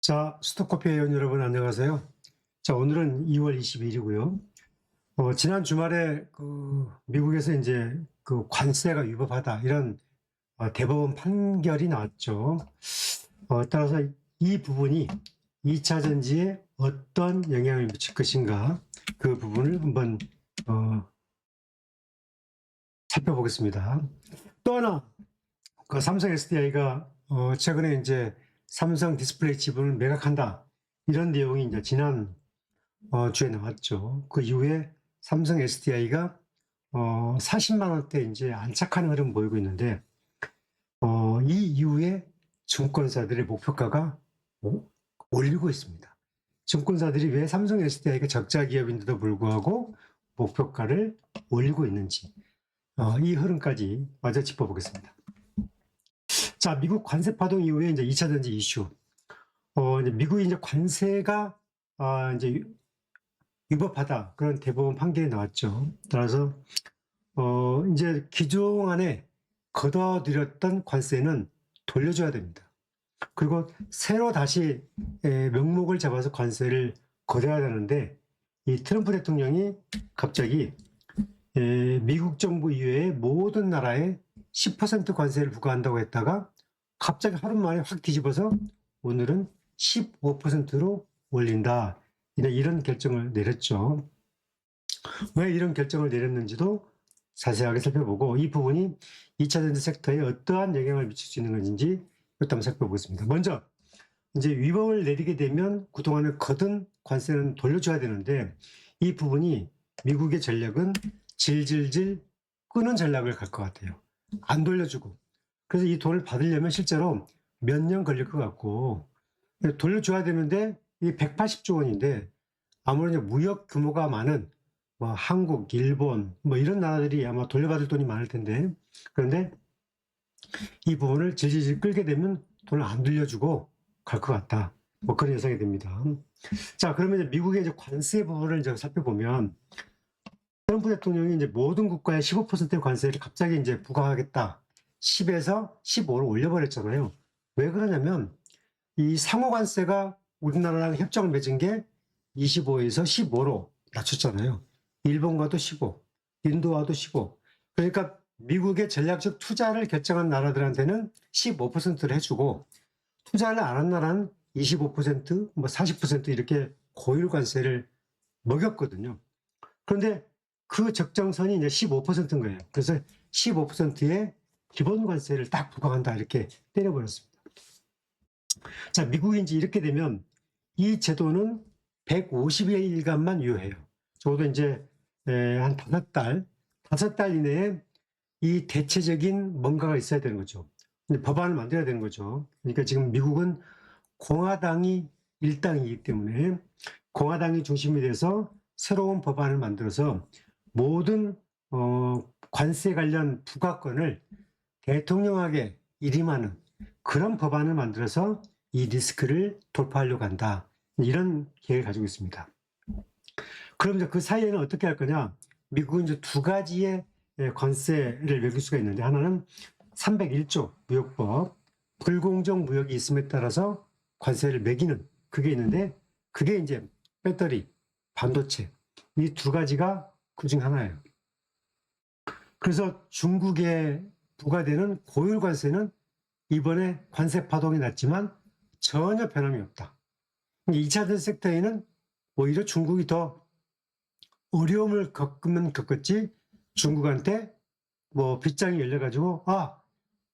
자, 스톡커피 회원 여러분 안녕하세요. 자, 오늘은 2월 22일이고요. 지난 주말에 미국에서 이제 관세가 위법하다 이런 대법원 판결이 나왔죠. 따라서 이 부분이 2차 전지에 어떤 영향을 미칠 것인가 그 부분을 한번 살펴보겠습니다. 또 하나 삼성 SDI가 최근에 이제 삼성 디스플레이 지분을 매각한다 이런 내용이 이제 지난 주에 나왔죠. 그 이후에 삼성 SDI가 40만 원대 이제 안착하는 흐름 보이고 있는데 이 이후에 증권사들의 목표가가 올리고 있습니다. 증권사들이 왜 삼성 SDI가 적자 기업인데도 불구하고 목표가를 올리고 있는지 이 흐름까지 마저 짚어보겠습니다. 자, 미국 관세 파동 이후에 이제 2차 전지 이슈. 이제 미국이 이제 관세가 이제 위법하다 그런 대법원 판결이 나왔죠. 따라서 이제 기존안에 걷어들였던 관세는 돌려줘야 됩니다. 그리고 새로 다시 명목을 잡아서 관세를 걷어야 되는데 이 트럼프 대통령이 갑자기 미국 정부 이외의 모든 나라에 10% 관세를 부과한다고 했다가 갑자기 하루 만에 확 뒤집어서 오늘은 15%로 올린다. 이런 결정을 내렸죠. 왜 이런 결정을 내렸는지도 자세하게 살펴보고 이 부분이 2차 전지 섹터에 어떠한 영향을 미칠 수 있는 것인지 이것도 한번 살펴보겠습니다. 먼저 이제 위법을 내리게 되면 그동안에 거둔 관세는 돌려줘야 되는데 이 부분이 미국의 전략은 질질질 끄는 전략을 갈 것 같아요. 안 돌려주고. 그래서 이 돈을 받으려면 실제로 몇 년 걸릴 것 같고 돌려줘야 되는데 이 180조 원인데 아무래도 무역 규모가 많은 뭐 한국, 일본 뭐 이런 나라들이 아마 돌려받을 돈이 많을 텐데 그런데 이 부분을 질질질 끌게 되면 돈을 안 돌려주고 갈 것 같다. 뭐 그런 예상이 됩니다. 자, 그러면 이제 미국의 이제 관세 부분을 이제 살펴보면 트럼프 대통령이 이제 모든 국가에 15%의 관세를 갑자기 이제 부과하겠다. 10에서 15로 올려버렸잖아요. 왜 그러냐면 이 상호 관세가 우리나라랑 협정을 맺은 게 25에서 15로 낮췄잖아요. 일본과도 15, 인도와도 15. 그러니까 미국의 전략적 투자를 결정한 나라들한테는 15%를 해주고 투자를 안 한 나라는 25%, 뭐 40% 이렇게 고율 관세를 먹였거든요. 그런데 그 적정선이 이제 15%인 거예요. 그래서 15%의 기본 관세를 딱 부과한다 이렇게 때려버렸습니다. 자, 미국이 이제 이렇게 되면 이 제도는 150일간만 유효해요. 적어도 이제 한 5달 이내에 이 대체적인 뭔가가 있어야 되는 거죠. 법안을 만들어야 되는 거죠. 그러니까 지금 미국은 공화당이 일당이기 때문에 공화당이 중심이 돼서 새로운 법안을 만들어서 모든 관세 관련 부과권을 대통령에게 일임하는 그런 법안을 만들어서 이 리스크를 돌파하려고 한다. 이런 계획을 가지고 있습니다. 그럼 이제 그 사이에는 어떻게 할 거냐? 미국은 이제 두 가지의 관세를 매길 수가 있는데 하나는 301조 무역법, 불공정 무역이 있음에 따라서 관세를 매기는 그게 있는데 그게 이제 배터리, 반도체 이 두 가지가 그중 하나예요. 그래서 중국에 부과되는 고율 관세는 이번에 관세 파동이 났지만 전혀 변함이 없다. 2차 전지 섹터에는 오히려 중국이 더 어려움을 겪으면 겪었지 중국한테 뭐 빗장이 열려가지고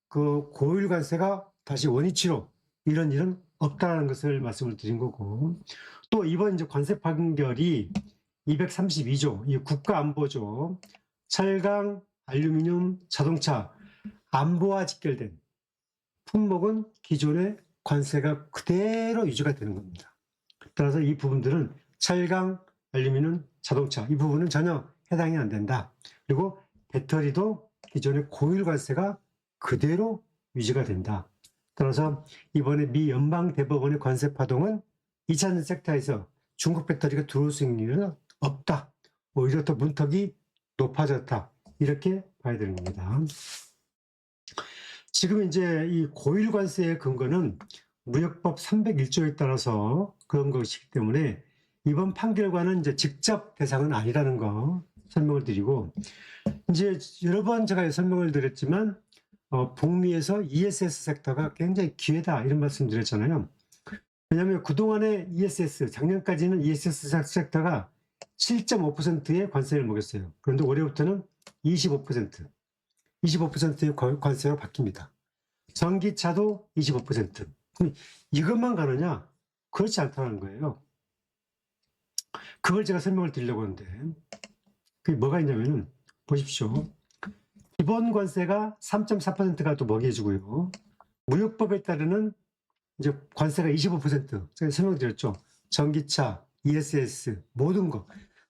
그 고율 관세가 다시 원위치로 이런 일은 없다는 것을 말씀을 드린 거고 또 이번 이제 관세 판결이 232조 이 국가안보조 철강, 알루미늄, 자동차 안보와 직결된 품목은 기존의 관세가 그대로 유지가 되는 겁니다. 따라서 이 부분들은 철강, 알루미늄, 자동차 이 부분은 전혀 해당이 안 된다. 그리고 배터리도 기존의 고율 관세가 그대로 유지가 된다. 따라서 이번에 미 연방대법원의 관세 파동은 2차 전지 섹터에서 중국 배터리가 들어올 수 있는 일은 없다. 오히려 더 문턱이 높아졌다. 이렇게 봐야 되는 겁니다. 지금 이제 이 고율 관세의 근거는 무역법 301조에 따라서 그런 것이기 때문에 이번 판결과는 이제 직접 대상은 아니라는 거 설명을 드리고, 이제 여러 번 제가 설명을 드렸지만 북미에서 ESS 섹터가 굉장히 기회다 이런 말씀 드렸잖아요. 왜냐하면 그동안의 ESS, 작년까지는 ESS 섹터가 7.5%의 관세를 먹였어요. 그런데 올해부터는 25%의 관세로 바뀝니다. 전기차도 25%. 그럼 이것만 가느냐? 그렇지 않다는 거예요. 그걸 제가 설명을 드리려고 하는데, 그게 뭐가 있냐면은, 보십시오. 기본 관세가 3.4%가 또 먹여주고요. 무역법에 따르는 이제 관세가 25%. 제가 설명드렸죠. 전기차, ESS, 모든 거.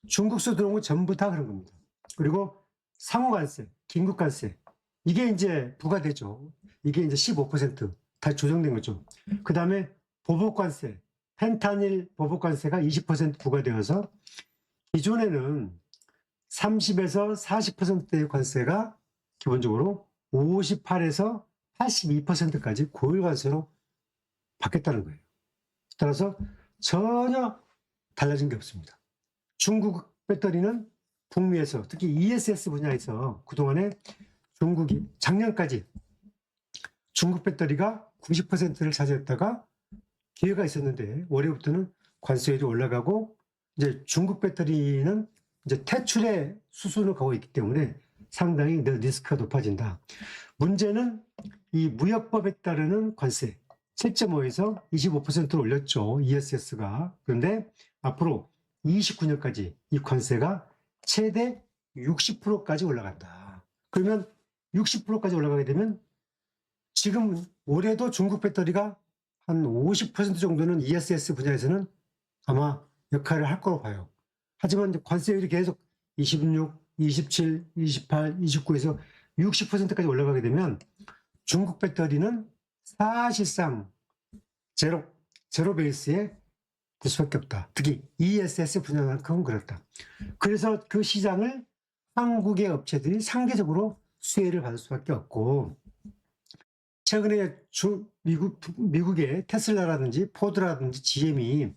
중국서 들어온 거 전부 다 그런 겁니다. 그리고 상호관세, 긴급관세. 이게 이제 부과되죠. 이게 이제 15%다 조정된 거죠. 그 다음에 보복관세, 펜타닐 보복관세가 20% 부과되어서 기존에는 30에서 40%의 관세가 기본적으로 58에서 82%까지 고율관세로 바뀌었다는 거예요. 따라서 전혀 달라진 게 없습니다. 중국 배터리는 북미에서 특히 ESS 분야에서 그동안에 중국이 작년까지 중국 배터리가 90%를 차지했다가 기회가 있었는데 올해부터는 관세율이 올라가고 이제 중국 배터리는 이제 퇴출의 수순을 가고 있기 때문에 상당히 리스크가 높아진다. 문제는 이 무역법에 따르는 관세 7.5에서 25%로 올렸죠. ESS가. 그런데 앞으로 29년까지 이 관세가 최대 60%까지 올라간다. 그러면 60%까지 올라가게 되면 지금 올해도 중국 배터리가 한 50% 정도는 ESS 분야에서는 아마 역할을 할 거로 봐요. 하지만 관세율이 계속 26, 27, 28, 29에서 60%까지 올라가게 되면 중국 배터리는 사실상 제로 베이스에 될 수밖에 없다. 특히 ESS 분야만큼은 그렇다. 그래서 그 시장을 한국의 업체들이 상대적으로 수혜를 받을 수밖에 없고, 최근에 미국의 테슬라라든지 포드라든지 GM이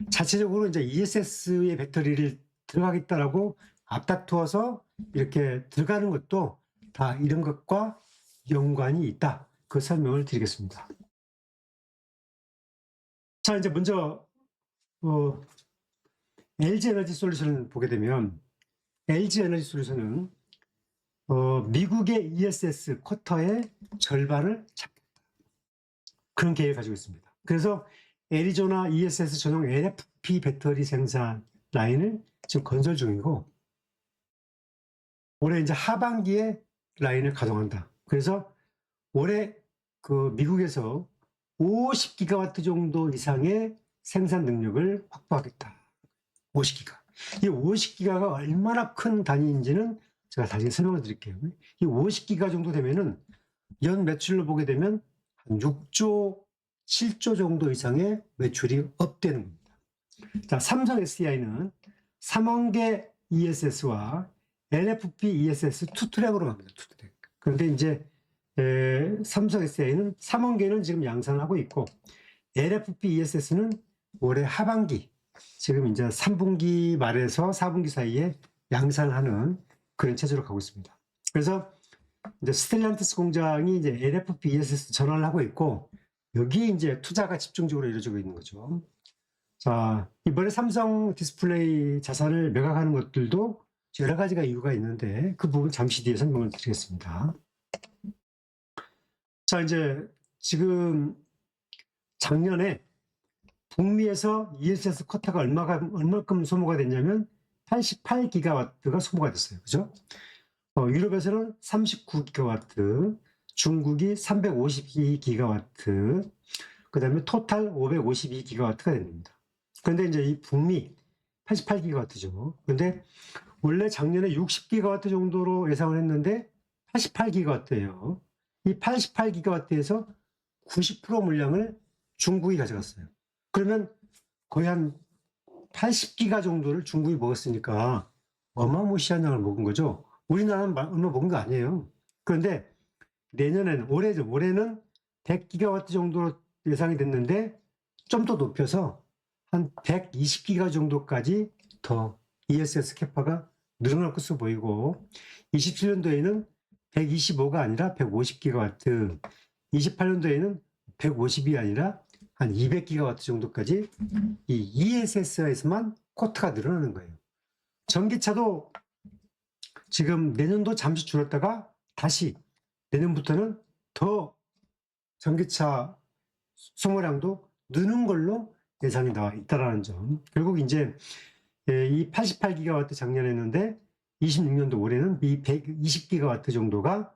자체적으로 이제 ESS의 배터리를 들어가겠다라고 앞다투어서 이렇게 들어가는 것도 다 이런 것과 연관이 있다. 그 설명을 드리겠습니다. 자, 이제 먼저 LG 에너지 솔루션을 보게 되면 LG 에너지 솔루션은 미국의 ESS 쿼터의 절반을 잡겠다. 그런 계획을 가지고 있습니다. 그래서 애리조나 ESS 전용 LFP 배터리 생산 라인을 지금 건설 중이고 올해 이제 하반기에 라인을 가동한다. 그래서 올해 그 미국에서 50기가와트 정도 이상의 생산 능력을 확보하겠다. 50기가. 이 50기가가 얼마나 큰 단위인지는 제가 나중에 설명을 드릴게요. 이 50기가 정도 되면은 연 매출로 보게 되면 한 6조, 7조 정도 이상의 매출이 업되는 겁니다. 자, 삼성 SDI는 3원계 ESS와 LFP ESS 투트랙으로 갑니다. 투트랙. 그런데 이제 삼성 SDI는 3원계는 지금 양산하고 있고 LFP ESS는 올해 하반기, 지금 이제 3분기 말에서 4분기 사이에 양산하는 그런 체제로 가고 있습니다. 그래서 이제 스텔란티스 공장이 이제 LFP ESS 전환을 하고 있고 여기에 이제 투자가 집중적으로 이루어지고 있는 거죠. 자, 이번에 삼성 디스플레이 자산을 매각하는 것들도 여러 가지가 이유가 있는데 그 부분 잠시 뒤에 설명을 드리겠습니다. 자, 이제 지금 작년에 북미에서 ESS 쿼터가 얼마큼 소모가 됐냐면 88기가와트가 소모가 됐어요. 그죠? 유럽에서는 39기가와트, 중국이 352기가와트, 그 다음에 토탈 552기가와트가 됩니다. 그런데 이제 이 북미 88기가와트죠. 그런데 원래 작년에 60기가와트 정도로 예상을 했는데 88기가와트예요. 이 88기가와트에서 90% 물량을 중국이 가져갔어요. 그러면 거의 한 80기가 정도를 중국이 먹었으니까 어마무시한 양을 먹은 거죠. 우리나라는 얼마 먹은 거 아니에요. 그런데 내년에는 올해는 100기가와트 정도로 예상이 됐는데 좀 더 높여서 한 120기가 정도까지 더 ESS 캐파가 늘어날 것으로 보이고 27년도에는 125가 아니라 150기가와트, 28년도에는 150이 아니라 한 200기가와트 정도까지 이 ESS에서만 쿼터가 늘어나는 거예요. 전기차도 지금 내년도 잠시 줄었다가 다시 내년부터는 더 전기차 소모량도 느는 걸로 예상이 나와 있다라는 점. 결국 이제 이 88기가와트 작년에 했는데 26년도 올해는 이 120기가와트 정도가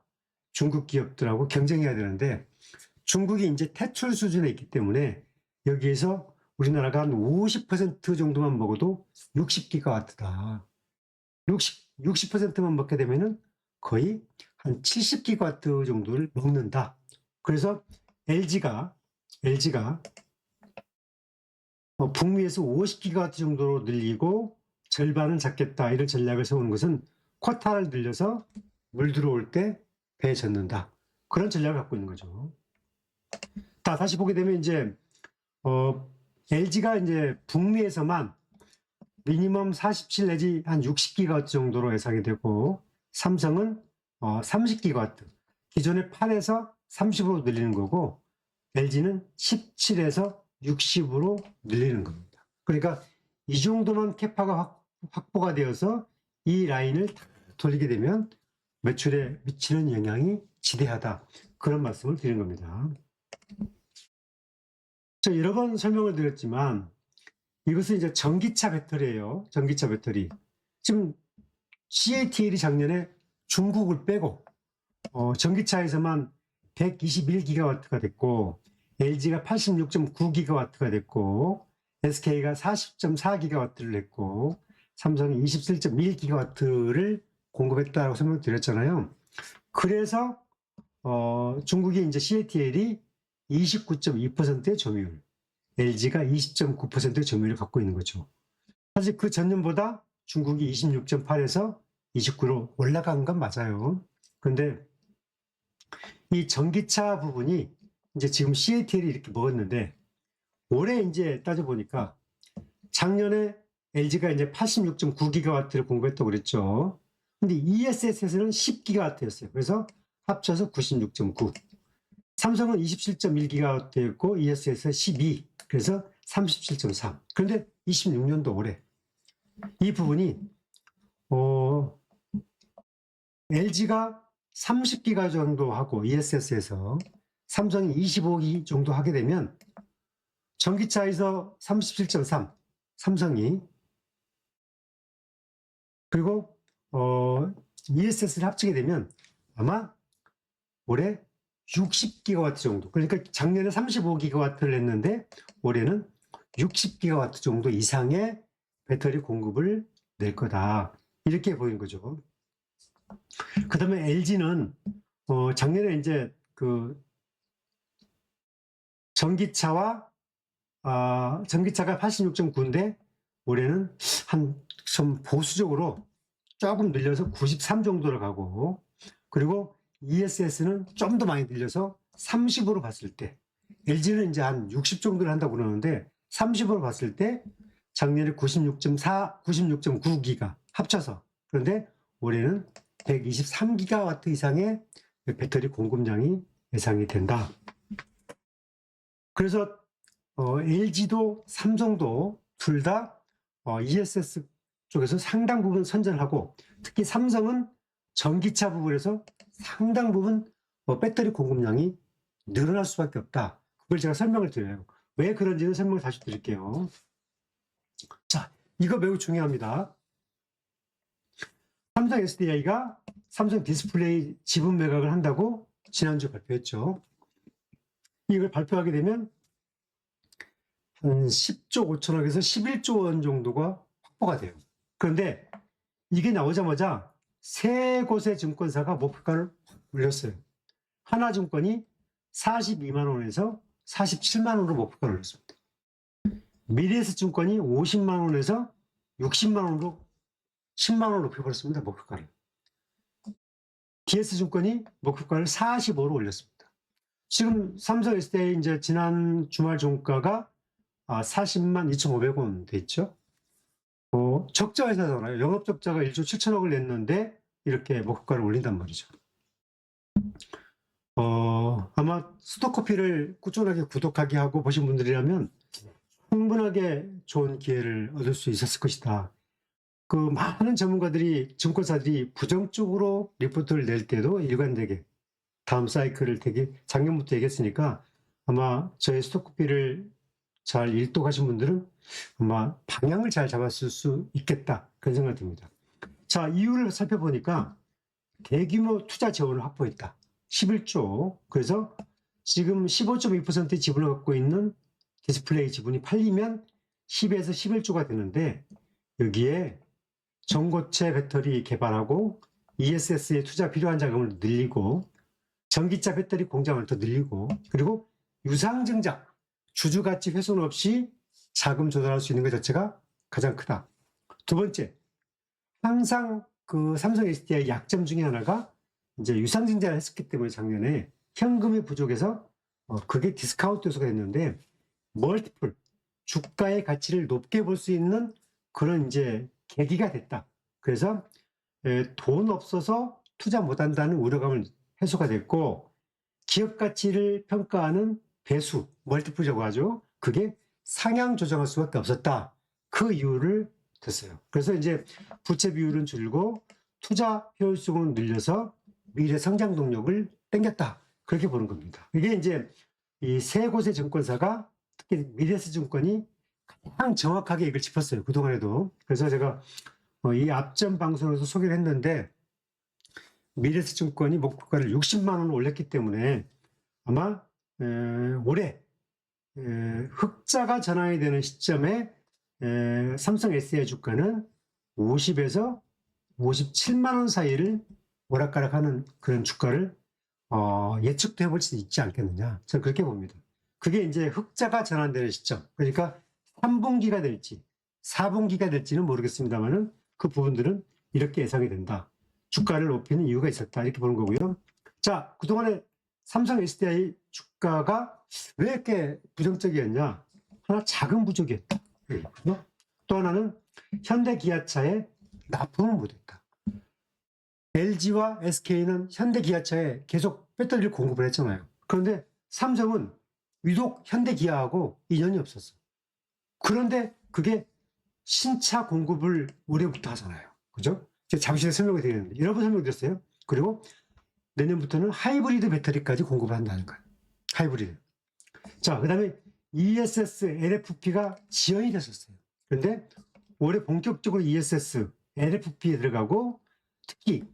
중국 기업들하고 경쟁해야 되는데 중국이 이제 퇴출 수준에 있기 때문에 여기에서 우리나라가 한 50% 정도만 먹어도 60기가와트다. 60%만 먹게 되면은 거의 한 70기가와트 정도를 먹는다. 그래서 LG가 북미에서 50기가와트 정도로 늘리고 절반은 잡겠다 이런 전략을 세우는 것은 쿼터를 늘려서 물 들어올 때 배에 젖는다. 그런 전략을 갖고 있는 거죠. 다시 보게 되면 이제 LG가 이제 북미에서만 미니멈 47 내지 한 60기가와트 정도로 예상이 되고 삼성은 30기가와트, 기존의 8에서 30으로 늘리는 거고 LG는 17에서 60으로 늘리는 겁니다. 그러니까 이 정도만 캐파가 확보가 되어서 이 라인을 돌리게 되면 매출에 미치는 영향이 지대하다. 그런 말씀을 드린 겁니다. 여러 번 설명을 드렸지만 이것은 이제 전기차 배터리예요. 전기차 배터리. 지금 CATL이 작년에 중국을 빼고 전기차에서만 121기가와트가 됐고 LG가 86.9기가와트가 됐고 SK가 40.4기가와트를 냈고 삼성이 27.1기가와트를 공급했다고 설명드렸잖아요. 그래서 중국이 이제 CATL이 29.2%의 점유율, LG가 20.9%의 점유율을 갖고 있는 거죠. 사실 그 전년보다 중국이 26.8에서 29로 올라간 건 맞아요. 그런데 이 전기차 부분이 이제 지금 CATL이 이렇게 먹었는데 올해 이제 따져보니까 작년에 LG가 이제 86.9기가와트를 공급했다고 그랬죠. 근데 ESS에서는 10기가와트였어요. 그래서 합쳐서 96.9. 삼성은 27.1기가와트였고 ESS에서 12. 그래서 37.3. 그런데 26년도 올해 이 부분이 LG가 30기가 정도 하고 ESS에서 삼성이 25기 정도 하게 되면 전기차에서 37.3 삼성이 그리고 ESS를 합치게 되면 아마 올해 60기가와트 정도, 그러니까 작년에 35기가와트를 냈는데 올해는 60기가와트 정도 이상의 배터리 공급을 낼 거다, 이렇게 보이는 거죠. 그 다음에 LG는 작년에 이제 그 전기차가 86.9인데 올해는 좀 보수적으로 조금 늘려서 93 정도로 가고, 그리고 ESS는 좀 더 많이 늘려서 30으로 봤을 때, LG는 이제 한 60 정도를 한다고 그러는데 30으로 봤을 때 작년에 96.4, 96.9기가 합쳐서, 그런데 올해는 123기가와트 이상의 배터리 공급량이 예상이 된다. 그래서 LG도 삼성도 둘 다 ESS 쪽에서 상당 부분 선전을 하고, 특히 삼성은 전기차 부분에서 상당 부분 배터리 공급량이 늘어날 수밖에 없다. 그걸 제가 설명을 드려요. 왜 그런지는 설명을 다시 드릴게요. 자, 이거 매우 중요합니다. 삼성 SDI가 삼성 디스플레이 지분 매각을 한다고 지난주 발표했죠. 이걸 발표하게 되면 한 10조 5천억에서 11조 원 정도가 확보가 돼요. 그런데 이게 나오자마자 세 곳의 증권사가 목표가를 올렸어요. 하나증권이 42만 원에서 47만 원으로 목표가를 올렸습니다. 미래에셋증권이 50만 원에서 60만 원으로 10만 원을 높여버렸습니다. 목표가를. DS증권이 목표가를 45로 올렸습니다. 지금 삼성 SDI 이제 지난 주말 종가가 40만 2,500원 돼 있죠. 적자 회사잖아요. 영업 적자가 1조 7천억을 냈는데 이렇게 목표가를 올린단 말이죠. 아마 스토커피를 꾸준하게 구독하게 하고 보신 분들이라면 충분하게 좋은 기회를 얻을 수 있었을 것이다. 그 많은 전문가들이, 증권사들이 부정적으로 리포트를 낼 때도 일관되게 다음 사이클을 되게 작년부터 얘기했으니까 아마 저희 스토커피를 잘 일독하신 분들은 아마 방향을 잘 잡았을 수 있겠다, 그런 생각이 듭니다. 자, 이유를 살펴보니까 대규모 투자 재원을 확보했다. 11조. 그래서 지금 15.2%의 지분을 갖고 있는 디스플레이 지분이 팔리면 10에서 11조가 되는데, 여기에 전고체 배터리 개발하고 ESS에 투자 필요한 자금을 늘리고 전기차 배터리 공장을 더 늘리고, 그리고 유상증자, 주주가치 훼손 없이 자금 조달할 수 있는 것 자체가 가장 크다. 두 번째, 항상 그 삼성 SDI 약점 중에 하나가 이제 유상증자를 했었기 때문에 작년에 현금이 부족해서 그게 디스카운트 요소가 됐는데, 멀티플, 주가의 가치를 높게 볼 수 있는 그런 이제 계기가 됐다. 그래서 돈 없어서 투자 못한다는 우려감을 해소가 됐고, 기업 가치를 평가하는 배수, 멀티플이라고 하죠. 그게 상향 조정할 수밖에 없었다. 그 이유를 뒀어요. 그래서 이제 부채 비율은 줄고 투자 효율성은 늘려서 미래 성장 동력을 땡겼다. 그렇게 보는 겁니다. 이게 이제 이 세 곳의 증권사가, 특히 미래에셋증권이 가장 정확하게 이걸 짚었어요. 그동안에도. 그래서 제가 이 앞전 방송에서 소개를 했는데, 미래에셋증권이 목표가를 60만 원을 올렸기 때문에 아마 올해 흑자가 전환이 되는 시점에 삼성 SDI 주가는 50에서 57만 원 사이를 오락가락하는 그런 주가를 예측도 해볼 수 있지 않겠느냐, 저는 그렇게 봅니다. 그게 이제 흑자가 전환되는 시점, 그러니까 3분기가 될지 4분기가 될지는 모르겠습니다만은 그 부분들은 이렇게 예상이 된다. 주가를 높이는 이유가 있었다, 이렇게 보는 거고요. 자, 그동안에 삼성 SDI 주가가 왜 이렇게 부정적이었냐? 하나, 자금 부족이었다. 또 하나는 현대기아차에 납품을 못했다. LG와 SK는 현대기아차에 계속 배터리를 공급을 했잖아요. 그런데 삼성은 유독 현대기아하고 인연이 없었어. 그런데 그게 신차 공급을 올해부터 하잖아요. 그죠? 제가 잠시 후에 설명을 드리는데, 여러 번 설명드렸어요. 그리고 내년부터는 하이브리드 배터리까지 공급을 한다는 거예요. 하이브리드. 자, 그 다음에 ESS, LFP가 지연이 됐었어요. 그런데 올해 본격적으로 ESS, LFP에 들어가고, 특히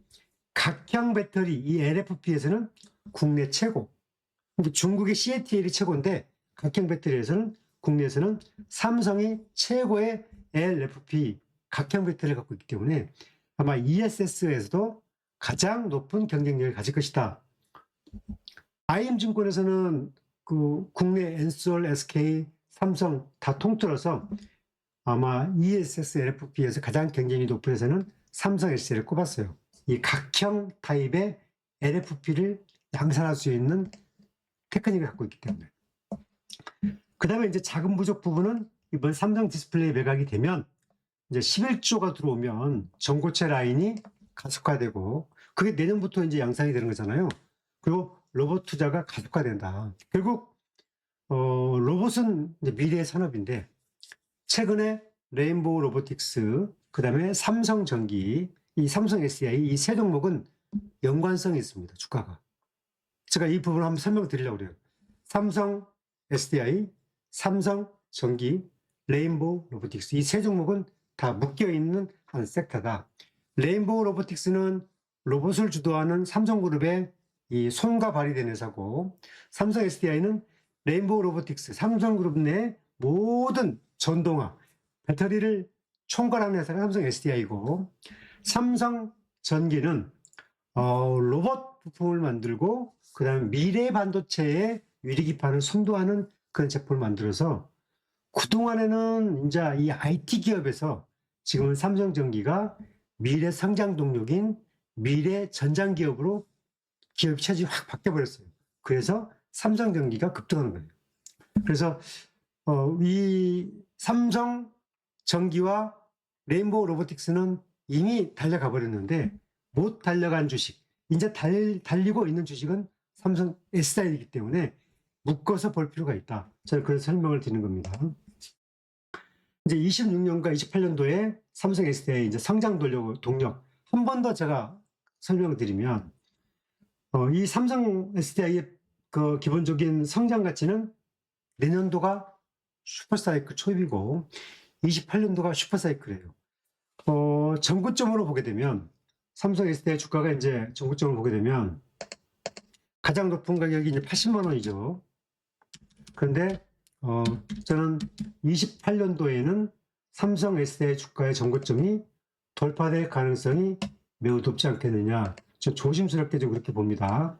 각형 배터리, 이 LFP에서는 국내 최고. 중국의 CATL이 최고인데, 각형 배터리에서는 국내에서는 삼성이 최고의 LFP, 각형 배터리를 갖고 있기 때문에 아마 ESS에서도 가장 높은 경쟁력을 가질 것이다. IM증권에서는 그 국내 엔솔, SK, 삼성 다 통틀어서 아마 ESS LFP에서 가장 경쟁이 높은 회사는 삼성 SDI를 꼽았어요. 이 각형 타입의 LFP를 양산할 수 있는 테크닉을 갖고 있기 때문에. 그 다음에 이제 자금 부족 부분은 이번 삼성 디스플레이 매각이 되면 이제 11조가 들어오면 전고체 라인이 가속화되고, 그게 내년부터 이제 양산이 되는 거잖아요. 그리고 로봇 투자가 가속화된다. 결국 로봇은 이제 미래의 산업인데, 최근에 레인보우 로보틱스, 그 다음에 삼성전기, 이 삼성 SDI, 이 세 종목은 연관성이 있습니다. 주가가. 제가 이 부분을 한번 설명드리려고 그래요. 삼성 SDI, 삼성전기, 레인보우 로보틱스, 이 세 종목은 다 묶여있는 한 섹터다. 레인보우 로보틱스는 로봇을 주도하는 삼성그룹의 이 손과 발이 된 회사고, 삼성 SDI는 레인보우 로보틱스, 삼성그룹 내 모든 전동화, 배터리를 총괄하는 회사가 삼성 SDI고, 삼성전기는 로봇 부품을 만들고, 그 다음에 미래 반도체의 유리기판을 선도하는 그런 제품을 만들어서, 그동안에는 이제 이 IT 기업에서 지금은 삼성전기가 미래 성장 동력인 미래 전장 기업으로 기업 체질이 확 바뀌어버렸어요. 그래서 삼성전기가 급등하는 거예요. 그래서 이 삼성전기와 레인보우 로보틱스는 이미 달려가 버렸는데 못 달려간 주식, 이제 달리고 있는 주식은 삼성 SDI이기 때문에 묶어서 볼 필요가 있다. 저는 그런 설명을 드리는 겁니다. 이제 26년과 28년도에 삼성 SDI 이제 성장 동력 한 번 더 제가 설명을 드리면 이 삼성 SDI의 그 기본적인 성장 가치는 내년도가 슈퍼사이클 초입이고 28년도가 슈퍼사이클이에요. 전고점으로 보게 되면 삼성 SDI 주가가 이제 전고점을 보게 되면 가장 높은 가격이 이제 80만 원이죠. 그런데 저는 28년도에는 삼성 SDI 주가의 전고점이 돌파될 가능성이 매우 높지 않겠느냐. 저 조심스럽게 좀 그렇게 봅니다.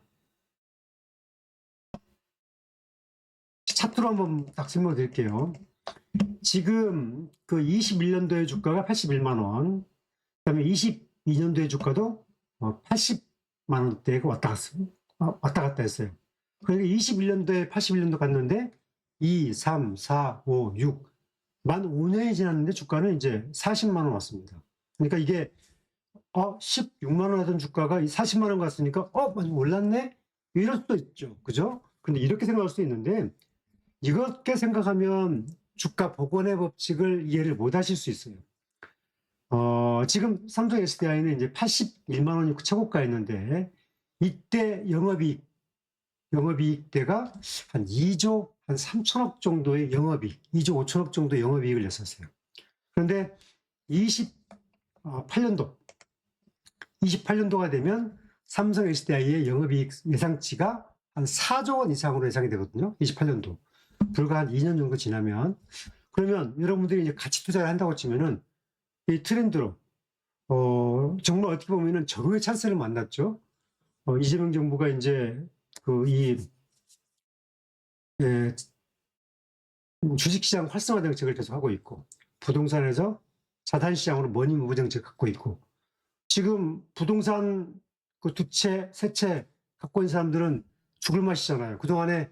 차트로 한번 딱 설명을 드릴게요. 지금 그 21년도의 주가가 81만 원, 그 다음에 22년도의 주가도 80만 원대가 왔다 갔다 했어요. 그러니까 21년도에 81년도 갔는데 2, 3, 4, 5, 6, 만 5년이 지났는데 주가는 이제 40만 원 왔습니다. 그러니까 이게 16만 원 하던 주가가 40만 원 갔으니까 많이 올랐네? 이럴 수도 있죠. 그죠? 근데 이렇게 생각할 수도 있는데 이렇게 생각하면 주가 복원의 법칙을 이해를 못 하실 수 있어요. 지금 삼성 SDI는 이제 81만 원이 최고가였는데 이때 영업이익대가 한 2조 한 3천억 정도의 영업이익, 2조 5천억 정도의 영업이익을 냈었어요. 그런데 28년도가 되면 삼성 SDI의 영업이익 예상치가 한 4조 원 이상으로 예상이 되거든요. 28년도. 불과 한 2년 정도 지나면. 그러면 여러분들이 이제 가치 투자를 한다고 치면은 이 트렌드로, 정말 어떻게 보면은 절호의 찬스를 만났죠. 이재명 정부가 이제 주식시장 활성화 정책을 계속 하고 있고, 부동산에서 자산시장으로 머니무브 정책을 갖고 있고, 지금 부동산 그 2채, 3채 갖고 있는 사람들은 죽을 맛이잖아요. 그동안에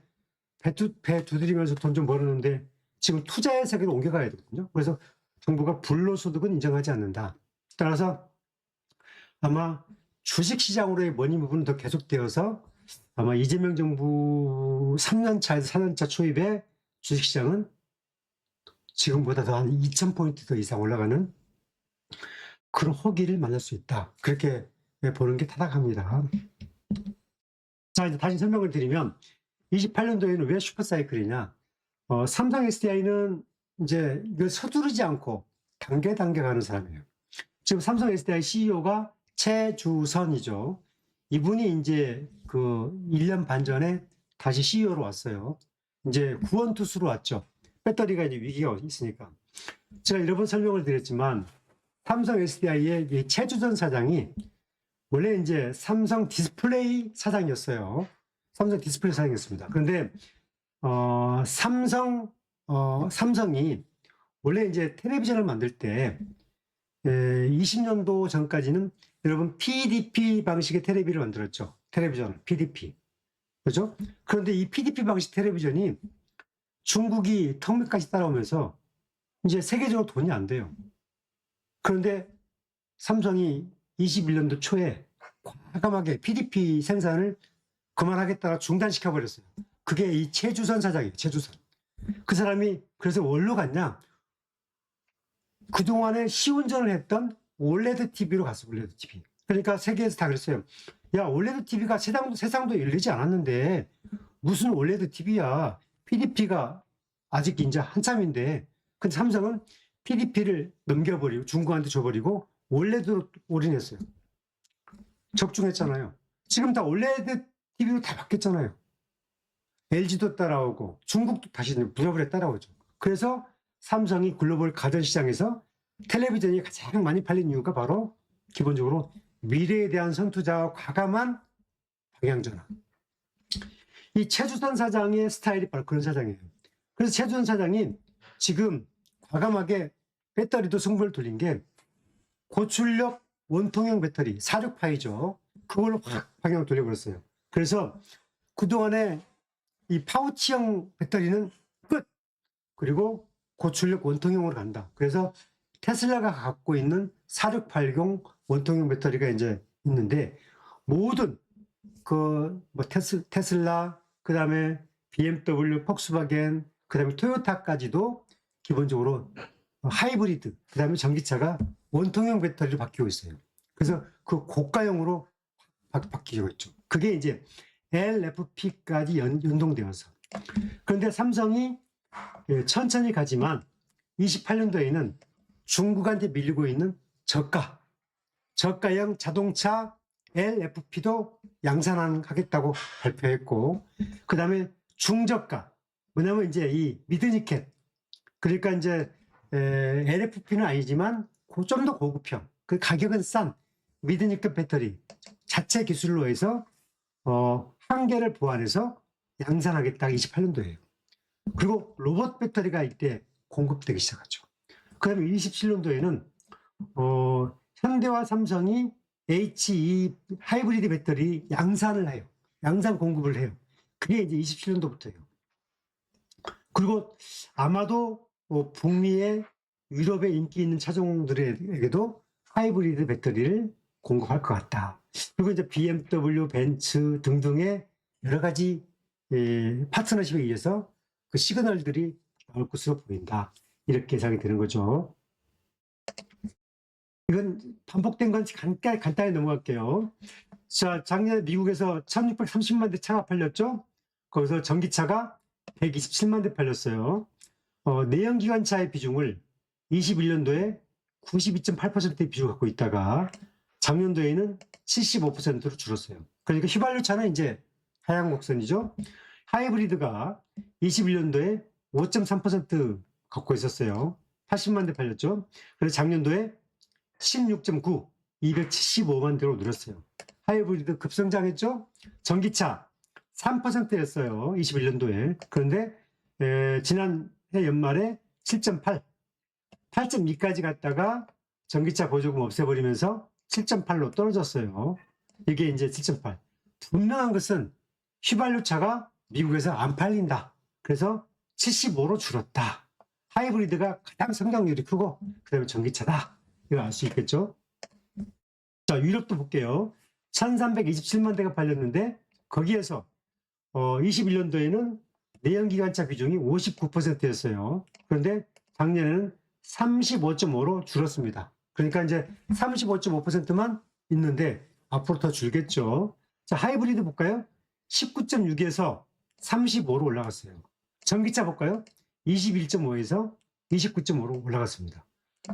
배 두드리면서 돈 좀 벌었는데 지금 투자의 세계로 옮겨가야 되거든요. 그래서 정부가 불로소득은 인정하지 않는다. 따라서 아마 주식시장으로의 머니무브는 더 계속되어서 아마 이재명 정부 3년차에서 4년차 초입에 주식시장은 지금보다 더 한 2,000포인트 더 이상 올라가는 그런 호기를 만날 수 있다. 그렇게 보는 게 타당합니다. 자, 이제 다시 설명을 드리면 28년도에는 왜 슈퍼사이클이냐. 삼성 SDI는 이제 이걸 서두르지 않고 단계 가는 사람이에요. 지금 삼성 SDI CEO가 최주선이죠. 이분이 이제 그 1년 반 전에 다시 CEO로 왔어요. 이제 구원투수로 왔죠. 배터리가 이제 위기가 있으니까. 제가 여러 번 설명을 드렸지만 삼성 SDI의 이 최주선 사장이 원래 이제 삼성 디스플레이 사장이었어요. 삼성 디스플레이 사장이었습니다. 그런데 삼성이 원래 이제 텔레비전을 만들 때 20년도 전까지는 여러분 PDP 방식의 텔레비를 만들었죠. 텔레비전을 PDP. 그렇죠? 그런데 이 PDP 방식 텔레비전이 중국이 턱밑까지 따라오면서 이제 세계적으로 돈이 안 돼요. 그런데 삼성이 21년도 초에 과감하게 PDP 생산을 그만하겠다가 중단시켜 버렸어요. 그게 이 최주선 사장이에요. 최주선. 그 사람이 그래서 뭘로 갔냐? 그동안에 시운전을 했던 올레드 TV로 갔어. 올레드 TV. 그러니까 세계에서 다 그랬어요. 야, 올레드 TV가 세상도 열리지 않았는데 무슨 올레드 TV야? PDP가 아직 이제 한참인데. 근데 삼성은 PDP를 넘겨버리고 중국한테 줘버리고 올레드로 올인했어요. 적중했잖아요. 지금 다 올레드 TV로 다 바뀌었잖아요. LG도 따라오고 중국도 다시 부랴부랴 따라오죠. 그래서 삼성이 글로벌 가전시장에서 텔레비전이 가장 많이 팔린 이유가 바로 기본적으로 미래에 대한 선투자와 과감한 방향전환. 이 최주선 사장의 스타일이 바로 그런 사장이에요. 그래서 최주선 사장이 지금 과감하게 배터리도 승부를 돌린 게 고출력 원통형 배터리 46파이죠. 그걸로 확 방향을 돌려버렸어요. 그래서 그동안에 이 파우치형 배터리는 끝. 그리고 고출력 원통형으로 간다. 그래서 테슬라가 갖고 있는 4680 원통형 배터리가 이제 있는데, 모든 뭐 테슬라, 그 다음에 BMW, 폭스바겐, 그 다음에 토요타까지도 기본적으로 하이브리드, 그 다음에 전기차가 원통형 배터리로 바뀌고 있어요. 그래서 그 고가형으로 바뀌고 있죠. 그게 이제 LFP까지 연동되어서. 그런데 삼성이 천천히 가지만 28년도에는 중국한테 밀리고 있는 저가형 자동차 LFP도 양산하겠다고 발표했고, 그 다음에 중저가, 뭐냐면 이제 이 미드니켓, 그러니까 이제 LFP는 아니지만 좀 더 고급형, 그 가격은 싼 미드니켓 배터리 자체 기술로 해서 한 개를 보완해서 양산하겠다 28년도에요. 그리고 로봇 배터리가 이때 공급되기 시작하죠. 그 다음에 27년도에는 현대와 삼성이 HE 하이브리드 배터리 양산을 해요. 양산 공급을 해요. 그게 이제 27년도부터예요. 그리고 아마도 북미의 유럽에 인기 있는 차종들에게도 하이브리드 배터리를 공급할 것 같다. 그리고 이제 BMW, 벤츠 등등의 여러 가지 파트너십에 의해서 그 시그널들이 나올 것으로 보인다. 이렇게 예상이 되는 거죠. 이건 반복된 건 간단히 넘어갈게요. 자, 작년에 미국에서 1630만 대 차가 팔렸죠? 거기서 전기차가 127만 대 팔렸어요. 내연기관차의 비중을 21년도에 92.8%의 비중을 갖고 있다가 작년도에는 75%로 줄었어요. 그러니까 휘발유차는 이제 하향 곡선이죠. 하이브리드가 21년도에 5.3% 갖고 있었어요. 80만 대 팔렸죠. 그래서 작년도에 16.9, 275만 대로 늘었어요. 하이브리드 급성장했죠. 전기차 3%였어요. 21년도에. 그런데 지난해 연말에 7.8, 8.2까지 갔다가 전기차 보조금 없애버리면서 7.8로 떨어졌어요. 이게 이제 7.8. 분명한 것은 휘발유차가 미국에서 안 팔린다. 그래서 75로 줄었다. 하이브리드가 가장 성장률이 크고 그 다음에 전기차다. 이걸 알 수 있겠죠. 자, 유럽도 볼게요. 1327만 대가 팔렸는데 거기에서 21년도에는 내연기관차 비중이 59%였어요. 그런데 작년에는 35.5로 줄었습니다. 그러니까 이제 35.5%만 있는데 앞으로 더 줄겠죠. 자, 하이브리드 볼까요? 19.6에서 35로 올라갔어요. 전기차 볼까요? 21.5에서 29.5로 올라갔습니다.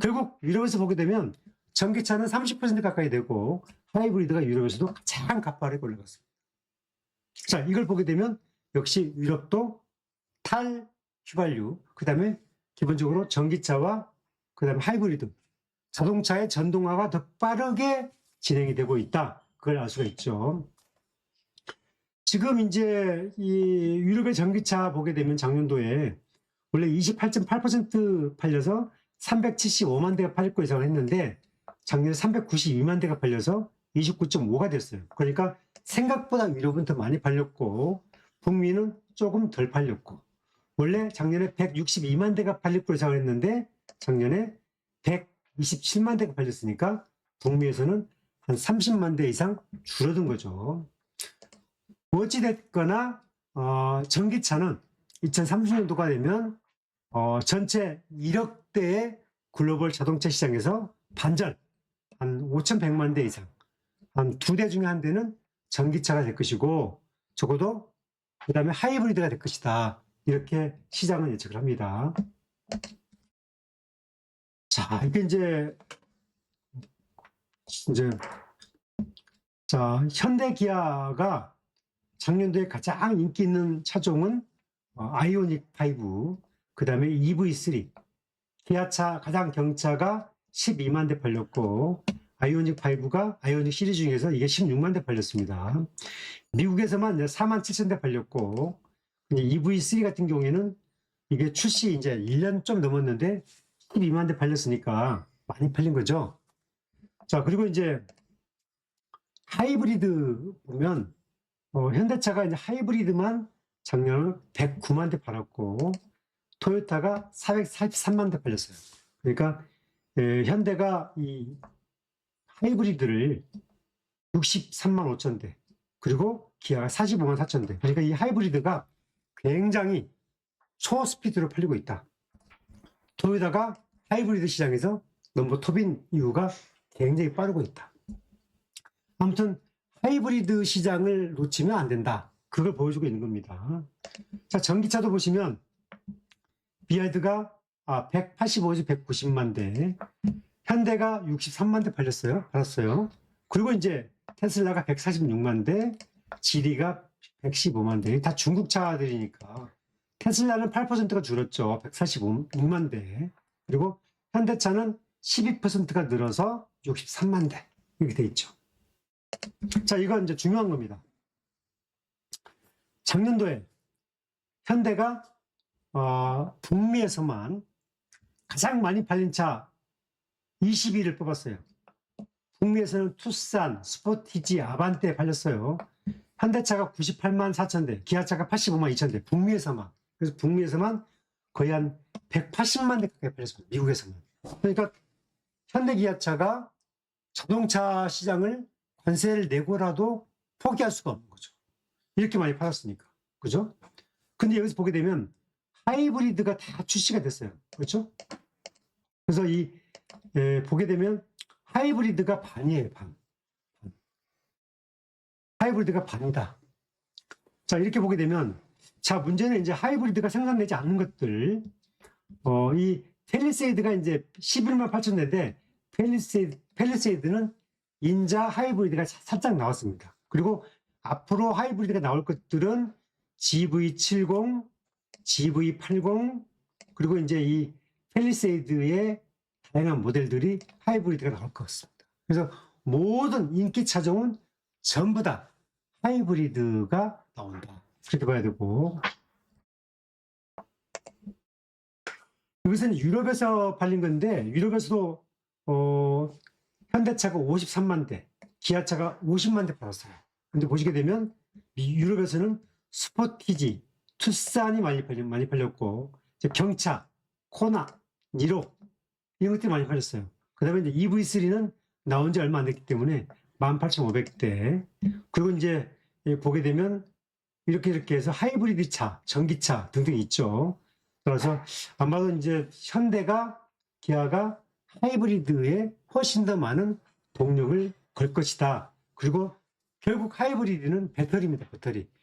결국 유럽에서 보게 되면 전기차는 30% 가까이 되고 하이브리드가 유럽에서도 가장 가파르게 올라갔습니다. 자, 이걸 보게 되면 역시 유럽도 탈 휘발유, 그 다음에 기본적으로 전기차와 그 다음에 하이브리드, 자동차의 전동화가 더 빠르게 진행이 되고 있다. 그걸 알 수가 있죠. 지금 이제 이 유럽의 전기차 보게 되면 작년도에 원래 28.8% 팔려서 375만 대가 팔릴 거 예상을 했는데 작년에 392만 대가 팔려서 29.5가 됐어요. 그러니까 생각보다 유럽은 더 많이 팔렸고 북미는 조금 덜 팔렸고, 원래 작년에 162만 대가 팔릴 거 예상을 했는데 작년에 127만 대가 팔렸으니까 북미에서는 한 30만 대 이상 줄어든 거죠. 어찌됐거나 전기차는 2030년도가 되면 전체 1억 대의 글로벌 자동차 시장에서 반절, 한 5,100만 대 이상, 한 2대 중에 한 대는 전기차가 될 것이고 적어도 그 다음에 하이브리드가 될 것이다. 이렇게 시장은 예측을 합니다. 자, 이게 이제 자, 현대 기아가 작년도에 가장 인기 있는 차종은 아이오닉 5, 그 다음에 EV3, 기아차 가장 경차가 12만 대 팔렸고 아이오닉 5가 아이오닉 시리즈 중에서 이게 16만 대 팔렸습니다. 미국에서만 4만 7천 대 팔렸고 EV3 같은 경우에는 이게 출시 이제 1년 좀 넘었는데 12만 대 팔렸으니까 많이 팔린 거죠. 자, 그리고 이제 하이브리드 보면 현대차가 이제 하이브리드만 작년은 109만 대 팔았고 토요타가 443만 대 팔렸어요. 그러니까 현대가 이 하이브리드를 63만 5천 대, 그리고 기아가 45만 4천 대. 그러니까 이 하이브리드가 굉장히 초스피드로 팔리고 있다. 토요타가 하이브리드 시장에서 넘버 톱인 이유가 굉장히 빠르고 있다. 아무튼 하이브리드 시장을 놓치면 안 된다. 그걸 보여주고 있는 겁니다. 자, 전기차도 보시면 BYD가 185에서 190만 대, 현대가 63만 대 팔았어요. 그리고 이제 테슬라가 146만 대, 지리가 115만 대. 다 중국 차들이니까 테슬라는 8%가 줄었죠. 146만 대. 그리고 현대차는 12%가 늘어서 63만 대. 이렇게 돼 있죠. 자, 이건 이제 중요한 겁니다. 작년도에 현대가 북미에서만 가장 많이 팔린 차 20위를 뽑았어요. 북미에서는 투싼, 스포티지, 아반떼 팔렸어요. 현대차가 98만 4천 대, 기아차가 85만 2천 대, 북미에서만. 그래서 북미에서만 거의 한 180만 대 가까이 팔렸습니다. 미국에서만. 그러니까 현대 기아차가 자동차 시장을 관세를 내고라도 포기할 수가 없는 거죠. 이렇게 많이 팔았으니까. 그죠? 근데 여기서 보게 되면 하이브리드가 다 출시가 됐어요. 그렇죠? 그래서 보게 되면 하이브리드가 반이에요, 반. 하이브리드가 반이다. 자, 이렇게 보게 되면, 자, 문제는 이제 하이브리드가 생산되지 않는 것들, 이 팰리세이드가 이제 11만 8천 대인데, 팰리세이드는 인자 하이브리드가 살짝 나왔습니다. 그리고 앞으로 하이브리드가 나올 것들은 GV70, GV80, 그리고 이제 이 팰리세이드의 다양한 모델들이 하이브리드가 나올 것 같습니다. 그래서 모든 인기 차종은 전부 다 하이브리드가 나온다. 그렇게 봐야 되고, 여기서는 유럽에서 팔린 건데, 유럽에서도 현대차가 53만 대, 기아차가 50만 대 팔았어요. 근데 보시게 되면 유럽에서는 스포티지, 투싼이 많이 팔렸고, 경차, 코나, 니로 이런 것들이 많이 팔렸어요. 그 다음에 이제 EV3는 나온 지 얼마 안 됐기 때문에 18,500대. 그리고 이제 보게 되면 이렇게 해서 하이브리드 차, 전기차 등등 있죠. 그래서 아마도 이제 현대가, 기아가 하이브리드에 훨씬 더 많은 동력을 걸 것이다. 그리고 결국 하이브리드는 배터리입니다.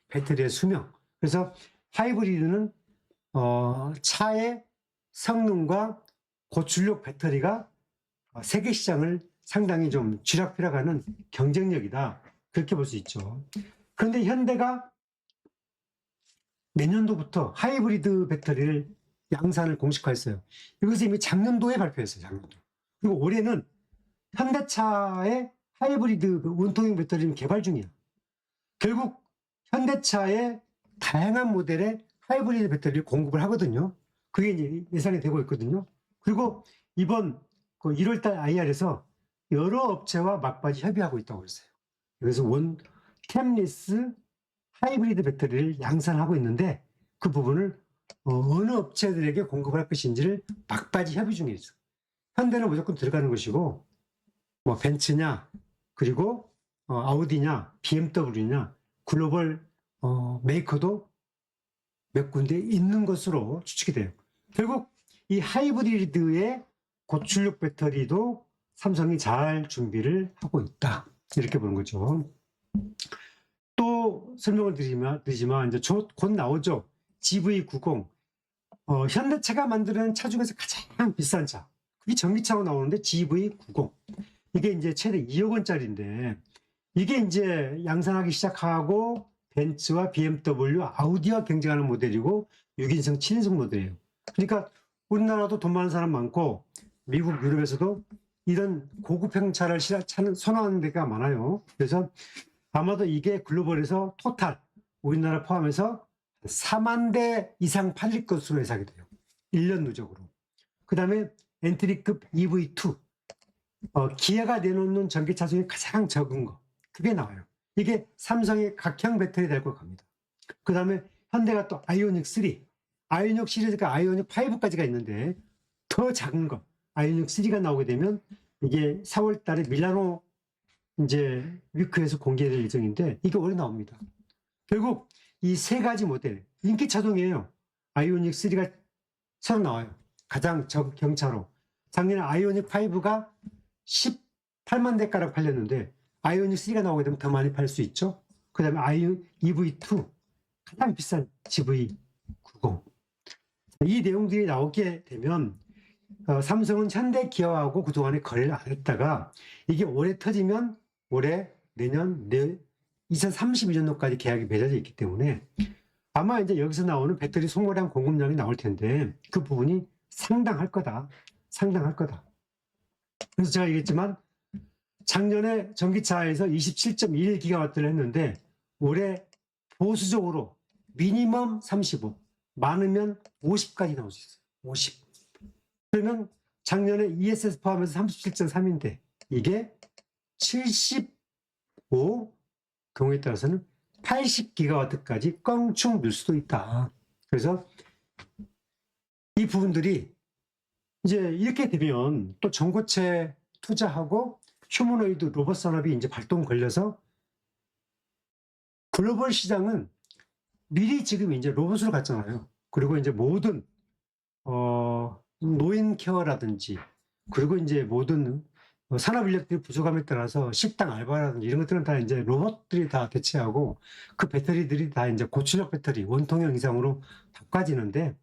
배터리의 수명. 그래서 하이브리드는 차의 성능과 고출력 배터리가 세계 시장을 상당히 좀 쥐락펴락하는 경쟁력이다. 그렇게 볼 수 있죠. 그런데 현대가 내년도부터 하이브리드 배터리를 양산을 공식화했어요. 이것을 이미 작년도에 발표했어요. 작년도. 그리고 올해는 현대차의 하이브리드 원통형 배터리는 개발 중이야. 결국 현대차의 다양한 모델의 하이브리드 배터리를 공급을 하거든요. 그게 이제 예상이 되고 있거든요. 그리고 이번 1월달 IR에서 여러 업체와 막바지 협의하고 있다고 했어요. 그래서 템리스 하이브리드 배터리를 양산하고 있는데 그 부분을 어느 업체들에게 공급할 것인지를 막바지 협의 중에 있어요. 현대는 무조건 들어가는 것이고, 뭐 벤츠냐, 그리고 아우디냐, BMW냐, 글로벌 메이커도 몇 군데 있는 것으로 추측이 돼요. 결국 이 하이브리드의 고출력 배터리도 삼성이 잘 준비를 하고 있다. 이렇게 보는 거죠. 또 설명을 드리지만 이제 곧 나오죠. GV90. 현대차가 만드는 차 중에서 가장 비싼 차. 그게 전기차로 나오는데 GV90. 이게 이제 최대 2억 원짜리인데 이게 이제 양산하기 시작하고 벤츠와 BMW, 아우디와 경쟁하는 모델이고 6인승, 7인승 모델이에요. 그러니까 우리나라도 돈 많은 사람 많고 미국, 유럽에서도 이런 고급형 차를 선호하는 데가 많아요. 그래서 아마도 이게 글로벌에서 토탈 우리나라 포함해서 4만 대 이상 팔릴 것으로 예상이 돼요. 1년 누적으로. 그 다음에 엔트리급 EV2. 기아가 내놓는 전기차 중에 가장 적은 거. 그게 나와요. 이게 삼성의 각형 배터리 될 것 같습니다. 그 다음에 현대가 또 아이오닉 3, 아이오닉 시리즈가 아이오닉 5까지가 있는데 더 작은 거 아이오닉 3가 나오게 되면 이게 4월 달에 밀라노 이제 위크에서 공개될 예정인데 이게 올해 나옵니다. 결국 이 세 가지 모델 인기 차종이에요. 아이오닉 3가 새로 나와요. 가장 저경차로. 작년에 아이오닉 5가 18만 대가량 팔렸는데 아이오닉 3가 나오게 되면 더 많이 팔 수 있죠. 그 다음에 EV2 가장 비싼 GV90 이 내용들이 나오게 되면 삼성은 현대 기아하고 그동안에 거래를 안 했다가 이게 올해 터지면 올해 내년 2032년도까지 계약이 맺어져 있기 때문에 아마 이제 여기서 나오는 배터리 소모량 공급량이 나올 텐데 그 부분이 상당할 거다. 상당할 거다. 그래서 제가 얘기했지만 작년에 전기차에서 27.21기가와트를 했는데 올해 보수적으로 미니멈 35, 많으면 50까지 나올 수 있어요. 50. 그러면 작년에 ESS 포함해서 37.3인데 이게 75 경우에 따라서는 80기가와트까지 껑충 늘 수도 있다. 그래서 이 부분들이 이제 이렇게 되면 또 전고체 투자하고 휴머노이드 로봇 산업이 이제 발동 걸려서 글로벌 시장은 미리 지금 이제 로봇으로 갔잖아요. 그리고 이제 모든 노인 케어라든지 그리고 이제 모든 산업 인력들이 부족함에 따라서 식당 알바라든지 이런 것들은 다 이제 로봇들이 다 대체하고 그 배터리들이 다 이제 고출력 배터리 원통형 이상으로 바꿔지는데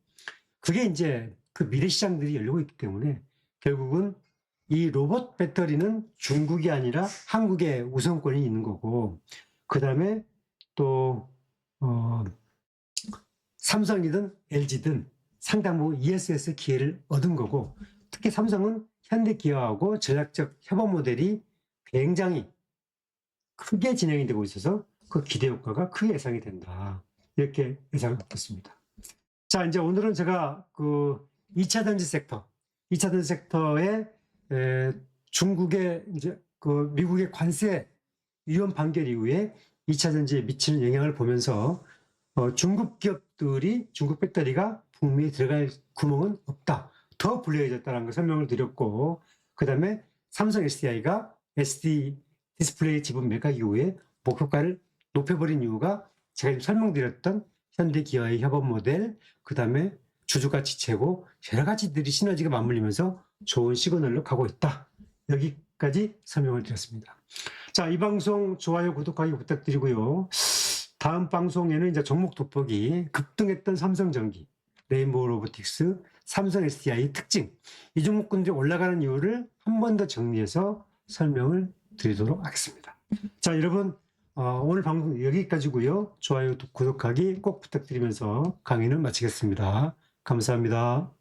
그게 이제 그 미래 시장들이 열리고 있기 때문에 결국은 이 로봇 배터리는 중국이 아니라 한국에 우선권이 있는 거고 그 다음에 또 삼성이든 LG든 상당 부분 ESS 기회를 얻은 거고 특히 삼성은 현대 기아하고 전략적 협업 모델이 굉장히 크게 진행이 되고 있어서 그 기대 효과가 크게 예상이 된다. 이렇게 예상을 하겠습니다. 자, 이제 오늘은 제가 그 2차 전지 섹터의 중국의 이제 그 미국의 관세 위헌 판결 이후에 2차 전지에 미치는 영향을 보면서 중국 기업들이 중국 배터리가 북미에 들어갈 구멍은 없다. 더 불리해졌다는 걸 설명을 드렸고 그 다음에 삼성 SDI가 SD 디스플레이 지분 매각 이후에 목표가를 높여버린 이유가 제가 지금 설명드렸던 현대 기아의 협업 모델 그 다음에 주주가치 최고 여러 가지들이 시너지가 맞물리면서 좋은 시그널로 가고 있다. 여기까지 설명을 드렸습니다. 자, 이 방송 좋아요, 구독하기 부탁드리고요. 다음 방송에는 이제 종목 돋보기 급등했던 삼성전기, 레인보우 로보틱스, 삼성 SDI 특징 이 종목군들이 올라가는 이유를 한 번 더 정리해서 설명을 드리도록 하겠습니다. 자, 여러분 오늘 방송 여기까지고요. 좋아요, 구독하기 꼭 부탁드리면서 강의는 마치겠습니다. 감사합니다.